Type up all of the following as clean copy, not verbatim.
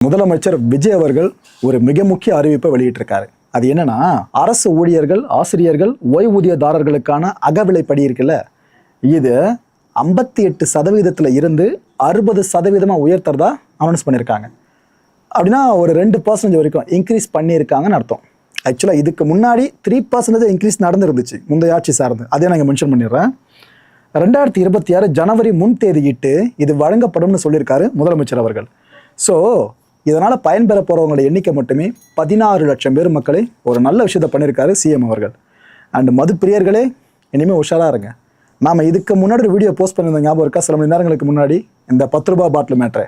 முதலமைச்சர் விஜய் அவர்கள் ஒரு மிக முக்கிய அறிவிப்பை வெளியிட்டிருக்காரு. அது என்னன்னா, அரசு ஊழியர்கள், ஆசிரியர்கள், ஓய்வூதியதாரர்களுக்கான அகவிலைப்படி இருக்குல்ல, இது 58% இருந்து 60% உயர்த்துறதா அனௌன்ஸ் பண்ணியிருக்காங்க. அப்படின்னா ஒரு 2% வரைக்கும் இன்க்ரீஸ் பண்ணியிருக்காங்கன்னு அர்த்தம். ஆக்சுவலாக இதுக்கு முன்னாடி 3% இன்க்ரீஸ் நடந்துருந்துச்சு முந்தைய ஆட்சி சார்ந்து. அதே நான் மென்ஷன் பண்ணிடுறேன். 2026 ஜனவரி முன்தேதியிட்டு இது வழங்கப்படும்னு சொல்லியிருக்காரு முதலமைச்சர் அவர்கள். ஸோ இதனால் பயன்பெற போகிறவங்களோட எண்ணிக்கை மட்டுமே 16 லட்சம் பேர் மக்களை ஒரு நல்ல விஷயத்த பண்ணியிருக்காரு சிஎம் அவர்கள். அண்ட் மது பிரியர்களே, இனிமேல் உஷாராக இருங்க. நாம் இதுக்கு முன்னாடி ஒரு வீடியோ போஸ்ட் பண்ணியிருந்த ஞாபகம் இருக்கா? சில மணி நேரங்களுக்கு முன்னாடி இந்த 10 ரூபாய் பாட்டில் மேட்ரு,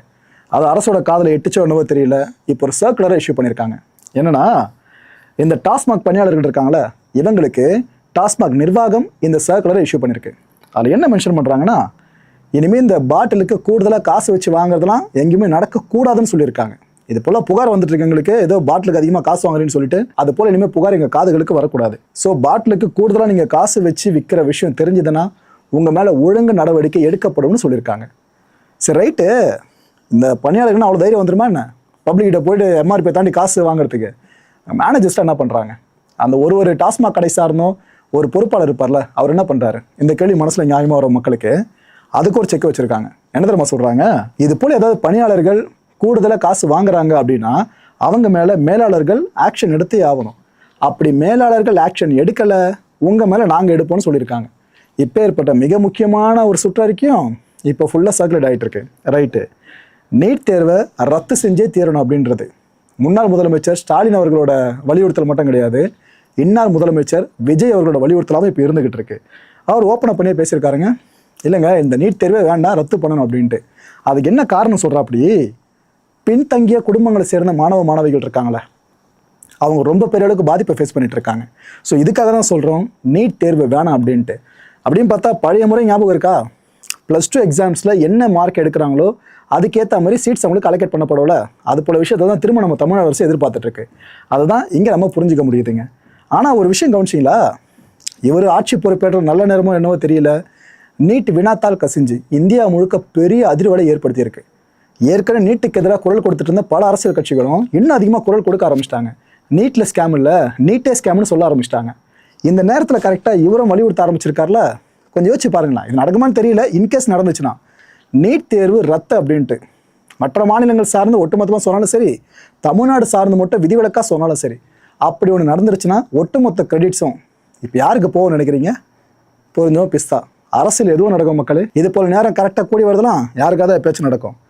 அது அரசோட காதில் எட்டுச்சோ என்னவோ தெரியல. இப்போ ஒரு சர்க்குலரை இஷ்யூ பண்ணியிருக்காங்க. என்னன்னா, இந்த டாஸ்மாக் பணியாளர்கள் இருக்காங்களே, இவங்களுக்கு டாஸ்மாக் நிர்வாகம் இந்த சர்க்குலரை இஷ்யூ பண்ணியிருக்கு. அதில் என்ன மென்ஷன் பண்ணுறாங்கன்னா, இனிமேல் இந்த பாட்டிலுக்கு கூடுதலாக காசு வச்சு வாங்குறதுலாம் எங்கேயுமே நடக்கக்கூடாதுன்னு சொல்லியிருக்காங்க. இது போல் புகார் வந்துட்டு இருக்கு எங்களுக்கு, ஏதோ பாட்டிலுக்கு அதிகமாக காசு வாங்குறேன்னு சொல்லிட்டு. அது போல் இனிமேல் புகார் எங்கள் காதுகளுக்கு வரக்கூடாது. ஸோ பாட்டிலுக்கு கூடுதலாக நீங்கள் காசு வச்சு விற்கிற விஷயம் தெரிஞ்சதுன்னா உங்கள் மேலே ஒழுங்கு நடவடிக்கை எடுக்கப்படும்னு சொல்லியிருக்காங்க. சரி, ரைட்டு. இந்த பணியாளர்கள்னா அவ்வளோ தைரியம் வந்துருமா என்ன? பப்ளிக்கிட்ட போய்ட்டு எம்ஆர்பி தாண்டி காசு வாங்குறதுக்கு மேனேஜர்ஸ்ட்டாக என்ன பண்ணுறாங்க? அந்த ஒரு டாஸ்மாக் கடை சார்ந்தோம் ஒரு பொறுப்பாளர் இருப்பார்ல, அவர் என்ன பண்ணுறாரு? இந்த கேள்வி மனசில் நியாயமாக வர மக்களுக்கு அதுக்கு ஒரு செக் வச்சுருக்காங்க. என்ன தெரியுமா சொல்கிறாங்க? இது போல் ஏதாவது பணியாளர்கள் கூடுதலாக காசு வாங்குறாங்க அப்படின்னா அவங்க மேலே மேலாளர்கள் ஆக்ஷன் எடுத்தே ஆகணும். அப்படி மேலாளர்கள் ஆக்ஷன் எடுக்கலை, உங்கள் மேலே நாங்கள் எடுப்போம்னு சொல்லியிருக்காங்க. இப்போ ஏற்பட்ட மிக முக்கியமான ஒரு சுற்றறிக்கையும் இப்போ ஃபுல்லாக சர்க்குலேட் ஆகிட்டு இருக்கு. ரைட்டு, நீட் தேர்வை ரத்து செஞ்சே தீரணும் அப்படின்றது முன்னாள் முதலமைச்சர் ஸ்டாலின் அவர்களோட வலியுறுத்தல் மட்டும் கிடையாது, இன்னார் முதலமைச்சர் விஜய் அவர்களோட வலியுறுத்தலாகவும் இப்போ இருந்துகிட்டு இருக்கு. அவர் ஓப்பன் பண்ணியே பேசியிருக்காருங்க. இல்லைங்க, இந்த நீட் தேர்வே வேண்டாம், ரத்து பண்ணணும் அப்படின்ட்டு. அதுக்கு என்ன காரணம் சொல்கிறா? அப்படி பின்தங்கிய குடும்பங்களை சேர்ந்த மாணவிகள் இருக்காங்களே, அவங்க ரொம்ப பெரிய அளவுக்கு பாதிப்பை ஃபேஸ் பண்ணிட்டு இருக்காங்க. ஸோ இதுக்காக தான் சொல்கிறோம் நீட் தேர்வு வேணாம் அப்படின்ட்டு. அப்படின்னு பார்த்தா பழைய முறை ஞாபகம் இருக்கா? +2 எக்ஸாம்ஸில் என்ன மார்க் எடுக்கிறாங்களோ அதுக்கேற்ற மாதிரி சீட்ஸ் அவங்களுக்கு அலோகேட் பண்ணப்படல. அது போல விஷயத்தை தான் திரும்ப நம்ம தமிழ் அரசு எதிர்பார்த்துட்ருக்கு. அதுதான் இங்கே நம்ம புரிஞ்சிக்க முடியுதுங்க. ஆனால் ஒரு விஷயம் கவனிச்சிங்களா? இவர் ஆட்சி பொறுப்பேற்ற நல்ல நேரமோ என்னவோ தெரியல, நீட் வினாத்தால் கசிஞ்சு இந்தியா முழுக்க பெரிய அதிர்வலை ஏற்படுத்தியிருக்கு. ஏற்கனவே நீட்டுக்கு எதிராக குரல் கொடுத்துட்டு இருந்த பல அரசியல் கட்சிகளும் இன்னும் அதிகமாக குரல் கொடுக்க ஆரம்பிச்சிட்டாங்க. நீட்டில் ஸ்கேம் இல்லை, நீட்டே ஸ்கேம்னு சொல்ல ஆரம்பிச்சிட்டாங்க. இந்த நேரத்தில் கரெக்டாக இவரும் வலியுறுத்த ஆரம்பிச்சிருக்காருல, கொஞ்சம் யோசிச்சு பாருங்களேன். இது நடக்குமான்னு தெரியல. இன்கேஸ் நடந்துச்சுன்னா நீட் தேர்வு ரத்து அப்படின்ட்டு மற்ற மாநிலங்கள் சார்ந்து ஒட்டுமொத்தமாக சொன்னாலும் சரி, தமிழ்நாடு சார்ந்து மட்டும் விதிவிலக்காக சொன்னாலும் சரி, அப்படி ஒன்று நடந்துருச்சுன்னா ஒட்டுமொத்த கிரெடிட்ஸும் இப்போ யாருக்கு போக நினைக்கிறீங்க? புரிஞ்சோ பிஸ்தா. அரசியல் எதுவும் நடக்கும் மக்களே. இது போல் நேரம் கரெக்டாக கூடி வருதுலாம் யாருக்காவது பேச்சு நடக்கும்.